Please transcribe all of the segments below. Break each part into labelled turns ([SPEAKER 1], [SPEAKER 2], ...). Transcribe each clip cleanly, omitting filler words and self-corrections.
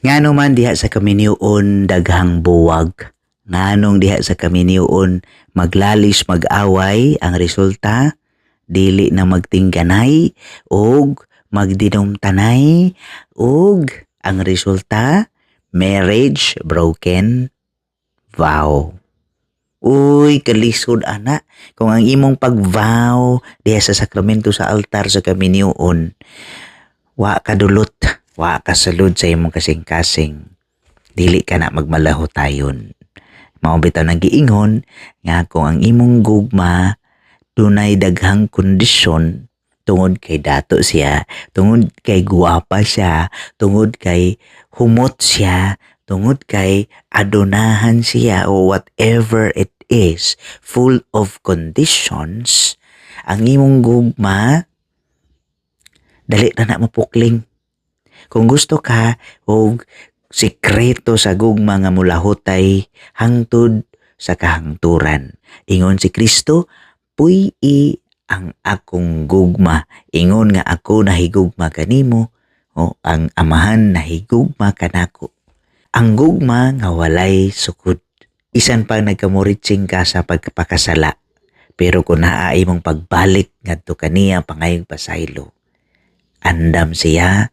[SPEAKER 1] Ngano man diha sa kaminyoon daghang buwag. Nganong diha sa kaminyoon maglalis mag-away ang resulta dili na magtingganay og magdinumtanay og ang resulta marriage broken vow. Uy, kalisod ana. Kung ang imong pag-vow diha sa sakramento sa altar sa kaminyoon, wa ka dulot, wa ka salud sa imong kasing-kasing. Dili ka na magmalahotayon. Mao bitaw nang giingon nga kung ang imong gugma dunay daghang kondisyon tungod kay dato siya, tungod kay guwapa siya, tungod kay humot siya, tungod kay adonahan siya o whatever it is, full of conditions, ang imong gugma dali na na mapukling. Kung gusto ka og sikreto sa gugma nga mulahotay hangtod sa kahangturan, ingon si Kristo, puy-i ang akong gugma. Ingon nga ako nahigugma kanimo o ang amahan nahigugma kanako. Ang gugma nga walay sukod. Isan pang nagkamuritsing ka sa pagpakasala. Pero kung naay mong pagbalik ngadto kaniya pangayong pasaylo, andam siya,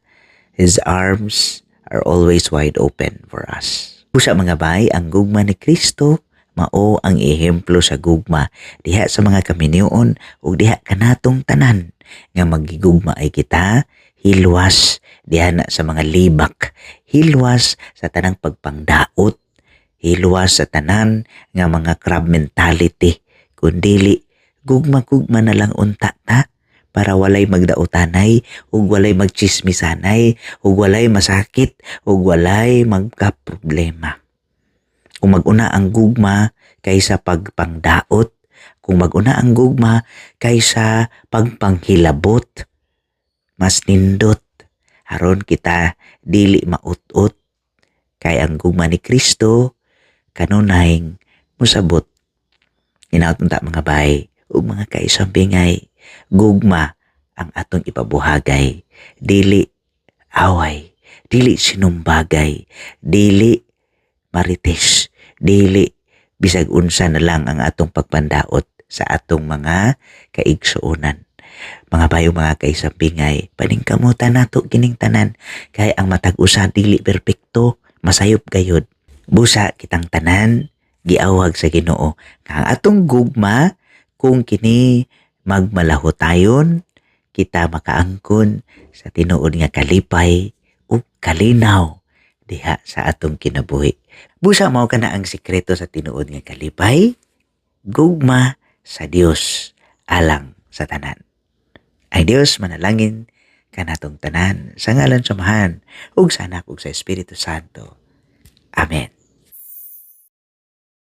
[SPEAKER 1] his arms are always wide open for us. Pusa mga bay, ang gugma ni Kristo mao ang ehemplo sa gugma diha sa mga kaminyoon ug diha kanatong tanan nga magigugma ay kita hilwas diha na sa mga libak, hilwas sa tanang pagpangdaot, hilwas sa tanan nga mga crab mentality, kundili gugma-gugma na lang unta ta para walay magdautanay ug walay magchismisanay ug walay masakit ug walay magkaproblema. Kung maguna ang gugma kaysa pagpangdaot, kung maguna ang gugma kaysa pagpanghilabot, mas nindot aron kita dili maut-ut kay ang gugma ni Kristo kanunayng musabot. Hinaut ta mga bay ug mga kaisambingay, gugma ang atong ipabuhagay, dili away, dili sinumbagay, dili marites, dili bisag unsa na lang ang atong pagpandaot sa atong mga kaigsuonan. Mga bayo mga kaisambingay, paningkamutan nato kining tanan kay ang matag usa dili perpekto, masayop gayud. Busa kitang tanan giawag sa Ginoo nga ang atong gugma kung kini magmalahotayon, kita makaangkon sa tinuod nga kalipay ug kalinaw diha sa atong kinabuhi. Busa mao kana ang sikreto sa tinuod nga kalipay, gugma sa Dios alang sa tanan. Ay Dios manalangin kanatong tanan sa ngalan samahan ug sa Anak ug sa Espiritu Santo. Amen.